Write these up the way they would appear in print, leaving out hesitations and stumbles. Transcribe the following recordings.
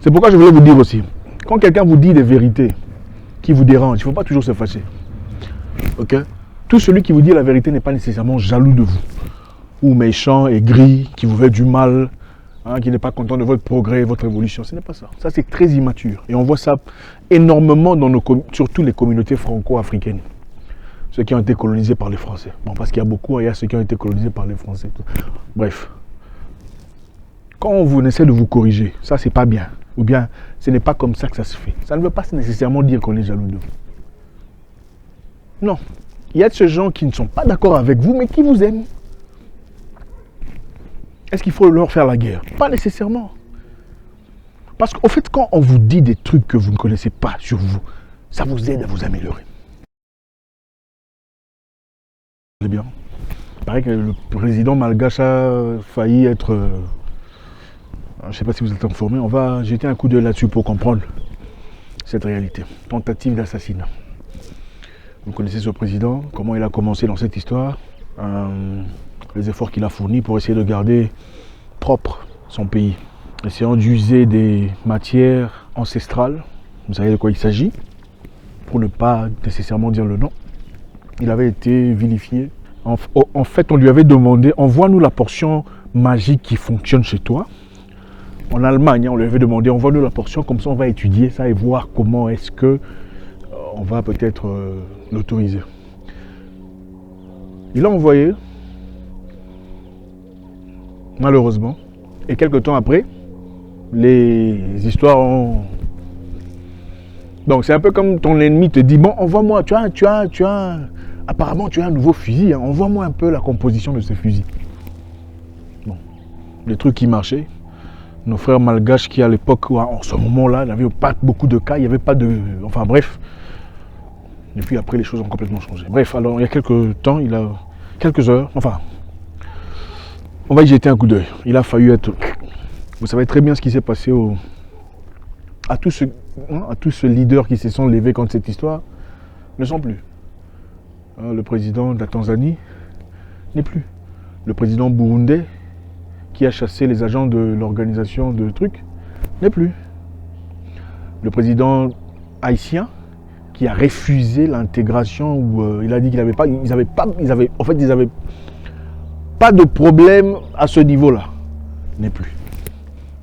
C'est pourquoi je voulais vous dire aussi, quand quelqu'un vous dit des vérités qui vous dérangent, il ne faut pas toujours se fâcher. Ok? Tout celui qui vous dit la vérité n'est pas nécessairement jaloux de vous, ou méchant, aigri, qui vous veut du mal, hein, qui n'est pas content de votre progrès, votre évolution. Ce n'est pas ça. Ça, c'est très immature. Et on voit ça énormément dans surtout les communautés franco-africaines. Ceux qui ont été colonisés par les Français. Bon, parce qu'il y a beaucoup, il y a ceux qui ont été colonisés par les Français. Bref. Quand on essaie de vous corriger, ça, c'est pas bien. Ou bien, ce n'est pas comme ça que ça se fait. Ça ne veut pas nécessairement dire qu'on est jaloux de vous. Non. Il y a de ces gens qui ne sont pas d'accord avec vous, mais qui vous aiment. Est-ce qu'il faut leur faire la guerre? Pas nécessairement. Parce qu'au fait, quand on vous dit des trucs que vous ne connaissez pas sur vous, ça vous aide à vous améliorer. C'est bien. Il paraît que le président malgache a failli être... je ne sais pas si vous êtes informé, on va jeter un coup d'œil là-dessus pour comprendre cette réalité. Tentative d'assassinat. Vous connaissez ce président, comment il a commencé dans cette histoire, les efforts qu'il a fournis pour essayer de garder propre son pays, essayant d'user des matières ancestrales, vous savez de quoi il s'agit, pour ne pas nécessairement dire le nom. Il avait été vilifié. En fait, on lui avait demandé, envoie-nous la portion magique qui fonctionne chez toi. En Allemagne, on lui avait demandé, envoie-nous la portion, comme ça on va étudier ça et voir comment est-ce que on va peut-être l'autoriser. Il l'a envoyé, malheureusement, et quelques temps après, les histoires ont... Donc c'est un peu comme ton ennemi te dit, bon, envoie-moi, apparemment tu as un nouveau fusil, hein, envoie-moi un peu la composition de ce fusil. Bon, les trucs qui marchaient. Nos frères malgaches qui à l'époque, en ce moment-là, n'avaient pas beaucoup de cas, il n'y avait pas de... Enfin bref. Et puis après, les choses ont complètement changé. Bref, alors il y a quelques temps, quelques heures, enfin, on va y jeter un coup d'œil. Il a failli être... Vous savez très bien ce qui s'est passé à tous ceux leaders qui se sont levés contre cette histoire, ne sont plus. Le président de la Tanzanie n'est plus. Le président burundais, qui a chassé les agents de l'organisation de trucs, n'est plus. Le président haïtien, qui a refusé l'intégration, où il a dit qu'ils n'avaient pas, en fait, ils n'avaient pas de problème à ce niveau-là, n'est plus.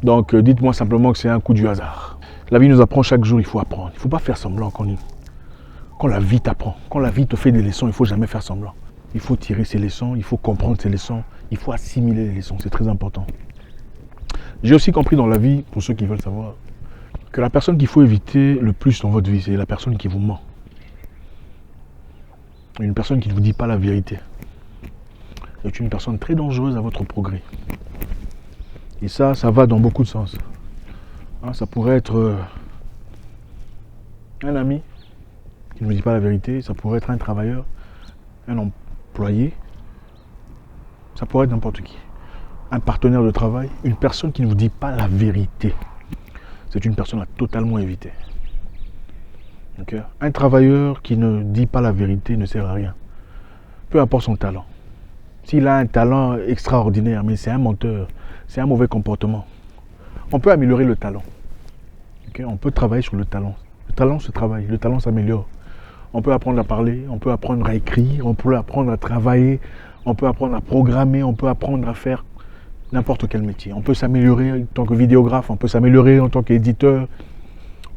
Donc, dites-moi simplement que c'est un coup du hasard. La vie nous apprend chaque jour, il faut apprendre. Il ne faut pas faire semblant quand la vie t'apprend. Quand la vie te fait des leçons, il ne faut jamais faire semblant. Il faut tirer ses leçons, il faut comprendre ses leçons, il faut assimiler les leçons, c'est très important. J'ai aussi compris dans la vie, pour ceux qui veulent savoir, que la personne qu'il faut éviter le plus dans votre vie, c'est la personne qui vous ment. Une personne qui ne vous dit pas la vérité est une personne très dangereuse à votre progrès. Et ça va dans beaucoup de sens. Hein, ça pourrait être un ami qui ne vous dit pas la vérité, ça pourrait être un travailleur, un employé, ça pourrait être n'importe qui. Un partenaire de travail, une personne qui ne vous dit pas la vérité. C'est une personne à totalement éviter. Okay? Un travailleur qui ne dit pas la vérité ne sert à rien. Peu importe son talent. S'il a un talent extraordinaire, mais c'est un menteur, c'est un mauvais comportement. On peut améliorer le talent. Okay? On peut travailler sur le talent. Le talent se travaille, le talent s'améliore. On peut apprendre à parler, on peut apprendre à écrire, on peut apprendre à travailler, on peut apprendre à programmer, on peut apprendre à faire n'importe quel métier. On peut s'améliorer en tant que vidéographe, on peut s'améliorer en tant qu'éditeur,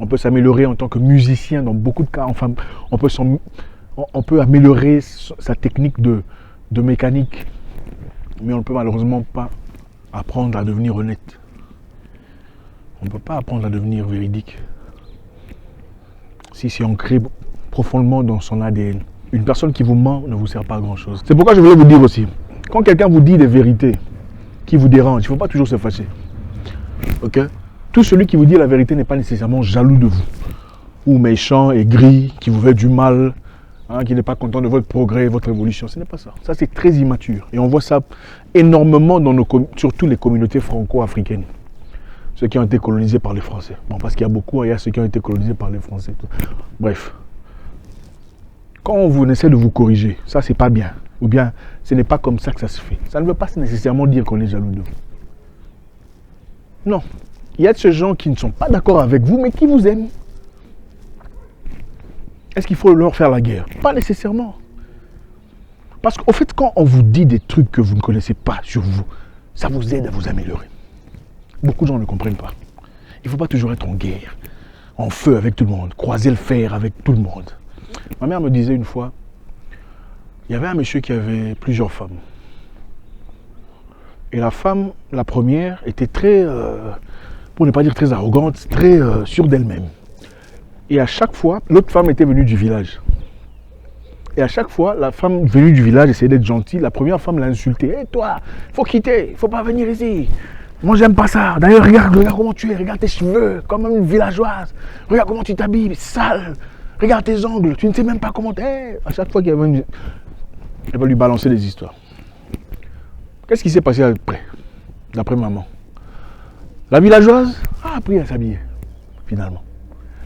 on peut s'améliorer en tant que musicien dans beaucoup de cas. Enfin, on peut améliorer sa technique de mécanique, mais on ne peut malheureusement pas apprendre à devenir honnête. On ne peut pas apprendre à devenir véridique. Si c'est ancré profondément dans son ADN. Une personne qui vous ment ne vous sert pas à grand chose. C'est pourquoi je voulais vous dire aussi, quand quelqu'un vous dit des vérités qui vous dérangent, il ne faut pas toujours se fâcher. Ok? Tout celui qui vous dit la vérité n'est pas nécessairement jaloux de vous, ou méchant, aigri, qui vous veut du mal, hein, qui n'est pas content de votre progrès, votre évolution. Ce n'est pas ça. Ça, c'est très immature. Et on voit ça énormément dans surtout les communautés franco-africaines. Ceux qui ont été colonisés par les Français. Bon, parce qu'il y a beaucoup, il y a ceux qui ont été colonisés par les Français. Bref. Quand on essaie de vous corriger, ça, c'est pas bien. Ou bien, ce n'est pas comme ça que ça se fait. Ça ne veut pas nécessairement dire qu'on est jaloux de vous. Non. Il y a de ces gens qui ne sont pas d'accord avec vous, mais qui vous aiment. Est-ce qu'il faut leur faire la guerre? Pas nécessairement. Parce qu'au fait, quand on vous dit des trucs que vous ne connaissez pas sur vous, ça vous aide à vous améliorer. Beaucoup de gens ne comprennent pas. Il ne faut pas toujours être en guerre, en feu avec tout le monde, croiser le fer avec tout le monde. Ma mère me disait une fois, il y avait un monsieur qui avait plusieurs femmes. Et la femme, la première, était très, pour ne pas dire très arrogante, très sûre d'elle-même. Et à chaque fois, l'autre femme était venue du village. Et à chaque fois, la femme venue du village essayait d'être gentille. La première femme l'a insultée. Hé toi, il faut quitter, il ne faut pas venir ici. Moi, j'aime pas ça. D'ailleurs, regarde comment tu es. Regarde tes cheveux, comme une villageoise. Regarde comment tu t'habilles, sale. Regarde tes ongles. Tu ne sais même pas comment tu es. À chaque fois qu'il y avait une... Elle va lui balancer des histoires. Qu'est-ce qui s'est passé après, d'après maman? La villageoise a appris à s'habiller, finalement.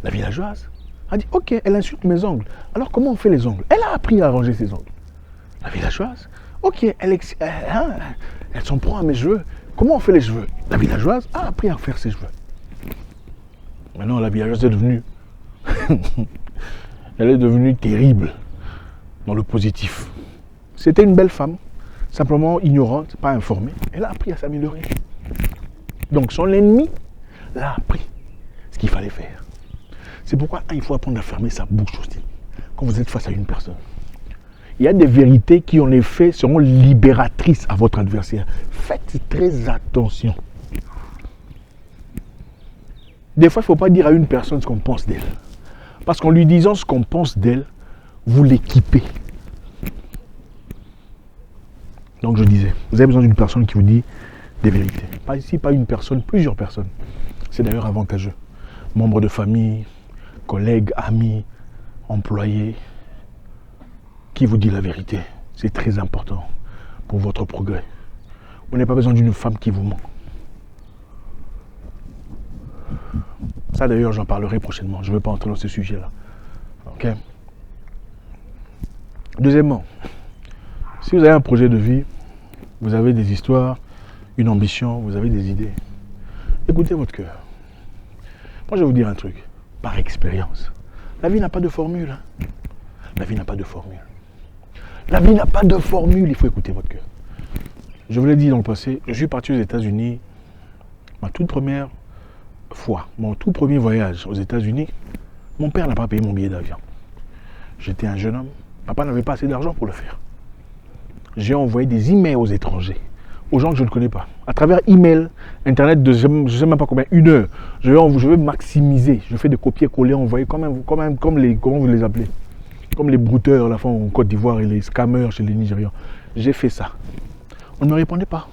La villageoise a dit, ok, elle insulte mes ongles. Alors comment on fait les ongles? Elle a appris à arranger ses ongles. La villageoise, ok, elle s'en prend à mes cheveux. Comment on fait les cheveux? La villageoise a appris à faire ses cheveux. Maintenant, la villageoise est devenue... elle est devenue terrible dans le positif. C'était une belle femme, simplement ignorante, pas informée. Elle a appris à s'améliorer. Donc son ennemi l'a appris ce qu'il fallait faire. C'est pourquoi il faut apprendre à fermer sa bouche aussi, quand vous êtes face à une personne. Il y a des vérités qui, en effet, seront libératrices à votre adversaire. Faites très attention. Des fois, il ne faut pas dire à une personne ce qu'on pense d'elle. Parce qu'en lui disant ce qu'on pense d'elle, vous l'équipez. Donc je disais, vous avez besoin d'une personne qui vous dit des vérités. Pas ici, pas une personne, plusieurs personnes. C'est d'ailleurs avantageux. Membres de famille, collègues, amis, employés, qui vous dit la vérité. C'est très important pour votre progrès. Vous n'avez pas besoin d'une femme qui vous ment. Ça d'ailleurs, j'en parlerai prochainement. Je ne veux pas entrer dans ce sujet-là. Ok. Deuxièmement, si vous avez un projet de vie, vous avez des histoires, une ambition, vous avez des idées, écoutez votre cœur. Moi, je vais vous dire un truc, par expérience. La vie n'a pas de formule. Hein. La vie n'a pas de formule. La vie n'a pas de formule, il faut écouter votre cœur. Je vous l'ai dit dans le passé, je suis parti aux États-Unis, ma toute première fois, mon tout premier voyage aux États-Unis, mon père n'a pas payé mon billet d'avion. J'étais un jeune homme, papa n'avait pas assez d'argent pour le faire. J'ai envoyé des emails aux étrangers, aux gens que je ne connais pas. À travers email, internet de je ne sais même pas combien, 1 heure. Je vais maximiser, je fais des copier-coller, envoyer comme les, comment vous les appelez? Comme les brouteurs là, en Côte d'Ivoire et les scammers chez les Nigérians. J'ai fait ça. On ne me répondait pas.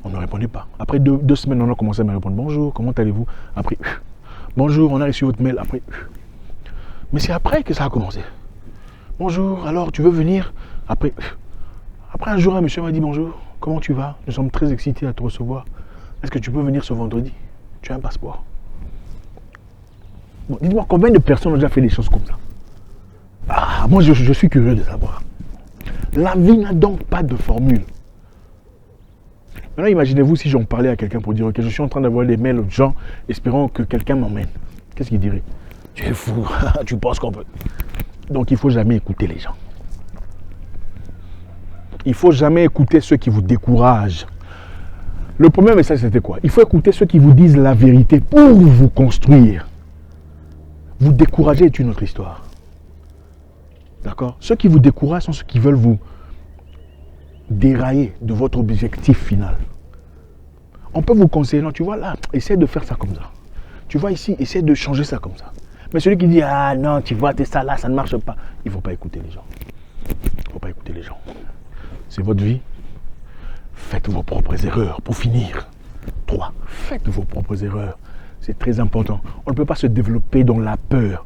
On ne me répondait pas. Après 2 semaines, on a commencé à me répondre. Bonjour, comment allez-vous? Après, bonjour, on a reçu votre mail. Après, mais c'est après que ça a commencé. Bonjour, alors tu veux venir? Après un jour, un monsieur m'a dit bonjour, comment tu vas? Nous sommes très excités à te recevoir. Est-ce que tu peux venir ce vendredi? Tu as un passeport? Bon, dites-moi, combien de personnes ont déjà fait des choses comme ça? Ah, moi, je suis curieux de savoir. La vie n'a donc pas de formule. Maintenant, imaginez-vous si j'en parlais à quelqu'un pour dire ok, je suis en train d'avoir des mails aux gens, espérant que quelqu'un m'emmène. Qu'est-ce qu'il dirait? Tu es fou, tu penses qu'on peut. Donc, il ne faut jamais écouter les gens. Il ne faut jamais écouter ceux qui vous découragent. Le premier message, c'était quoi? Il faut écouter ceux qui vous disent la vérité pour vous construire. Vous décourager est une autre histoire. D'accord? Ceux qui vous découragent sont ceux qui veulent vous dérailler de votre objectif final. On peut vous conseiller, non, tu vois là, essaie de faire ça comme ça. Tu vois ici, essaie de changer ça comme ça. Mais celui qui dit, ah non, tu vois, t'es ça là, ça ne marche pas. Il ne faut pas écouter les gens. Il ne faut pas écouter les gens. C'est votre vie. Faites vos propres erreurs. Pour finir, 3. Faites vos propres erreurs. C'est très important. On ne peut pas se développer dans la peur.